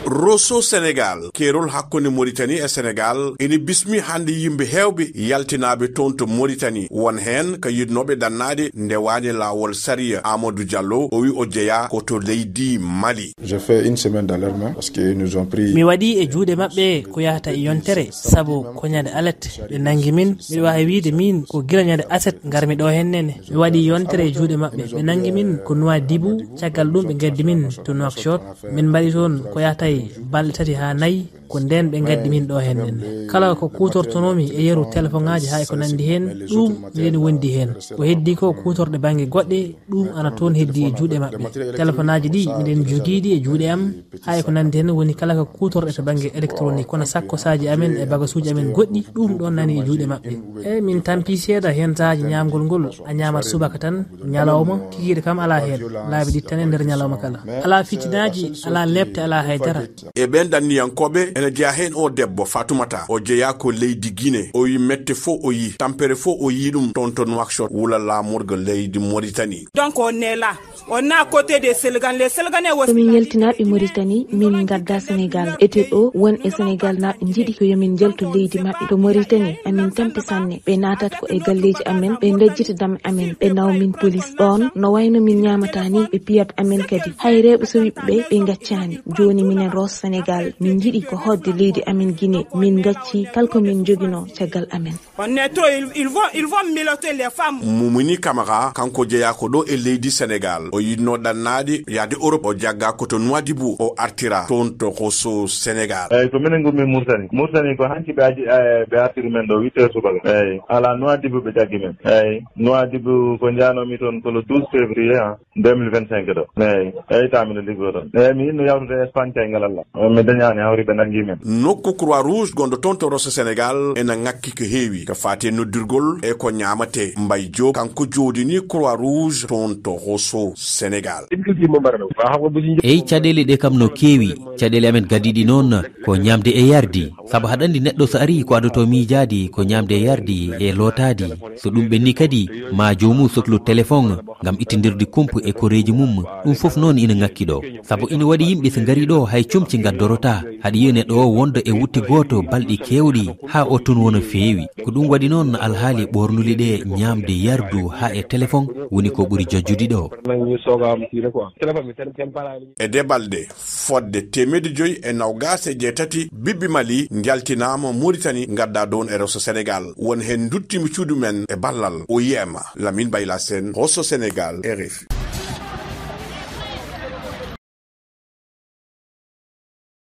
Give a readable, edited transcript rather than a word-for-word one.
Rosso Sénégal kerol hakkunde Mauritanie e Sénégal ene bismi hande yimbe hewbe yaltinabe tonto Mauritanie won hen ka yidnobe dannade ndewani lawol sariya Amadou Diallo o wi o jeya ko to leydi Mali. J'ai fait une semaine dans leur main parce qu'ils nous ont pris. Mi wadi e juude mabbe ko yahata e yontere sabu ko nyade alet be nangi min mi wawi wiide min ko gila nyade aset garmi do hennene mi wadi yontere e juude mabbe be nangi min ko noa dibu ciagal dum be gaddi min to Nouakchott min bari ton ko yahata e balde tati ha nayi ko den be gaddi min do hennen kala ko kutortonomi e yeru telephone ngaji hay ko nandi hen dum mi wondi hen ko heddi ko kutorde bangi godde dum ana ton heddi e juude mabbe telephone ngaji di miden jogidi e juude am hay ko nandi hen woni kala ko kutorde to bangi électronique kono sakko saji amen e bagasuji amen goddi dum don nani e juude mabbe e min tampi seeda hen taaji nyamgol ngol a nyama subaka tan nyalawma kikide kam ala hen laabi di tan nder nyalawma kala ala fitinaji ala lepte ala haydara e ben danniyankobe ene jeya hen o debbo Fatoumata o jeya ko leydi Guinée o yi mette fo o yi tampere fo o yi dum tonton Nouakchott wula lamurgo leydi Mauritanie. Donc on est là, on est à côté des Sénégalais. Les Sénégalais aussi. Min yeltinaɓe Mauritanie min gadda Sénégal ete ɗo won e Sénégal naɓe jiɗi ko yomin jelto leydi maɓɓe to Mauritanie amin tampi sanne ɓe natat ko e galleji amen ɓe dejjita dam amen ɓe naw min police ɗon no wayno min ñamata ni ɓe piyat amen kadi hayreɓe so wiɓɓe ɓe gaccani joni minen Rosso Sénégal min jiɗi ko hodde leydi amen Guinée min gacci kalko min jogino caggal amen. On est trop, ils vont miloter les femmes. Mumuni Camara kanko jeya ko do e leydi Sénégal o yidno dannade yaade Europe o jagga ko to Nouadhibou o artira ton to Rosso Sénégal. Ko minen gummi Mauritanie ko hanki be artiri men do 8h subaka ala Nouadhibou be jaggi men Nouadhibou ko janomi ton ko le 12 février 2025 do tamina liggo don mi no yawtude Espagne kay ngalalla mi dañani hawri be nangi men nokku Croix Rouge gondo ton to Rosso Sénégal ena ngakki ko heewi ka fate noddirgol e ko nyamate Mbaye Diop kanko jodini Croix Rouge ton to Rosso Sénégal. Ey cadele de kam no kewi cadele amen gadidi non ko nyamde e yardi sabu hadandi neddo so ari ko adoto miijaadi ko nyamde e yardi e lotadi so dum benni kadi ma jomu soklu téléphone ngam itindirdi kumpu e koreji mum dum fof non ina ngakkido sabu ina wadi yimbe so ngari do hay ciumci gaddorota hadi yene do wondo e wutti goto baldi kewdi ha o tun wona feewi ko dum wadi non alhaali bornuli de nyamde yardu ha e téléphone woni ko buri jojjudi do e debalde fodde temedi joyi e nawgase jeetati bibbi Mali njaltinama Mauritanie gadda don e Rosso Sénégal won hen duttimi cuudu men e ballal o yema Lamine Bayla Sen Rosso Sénégal RFI.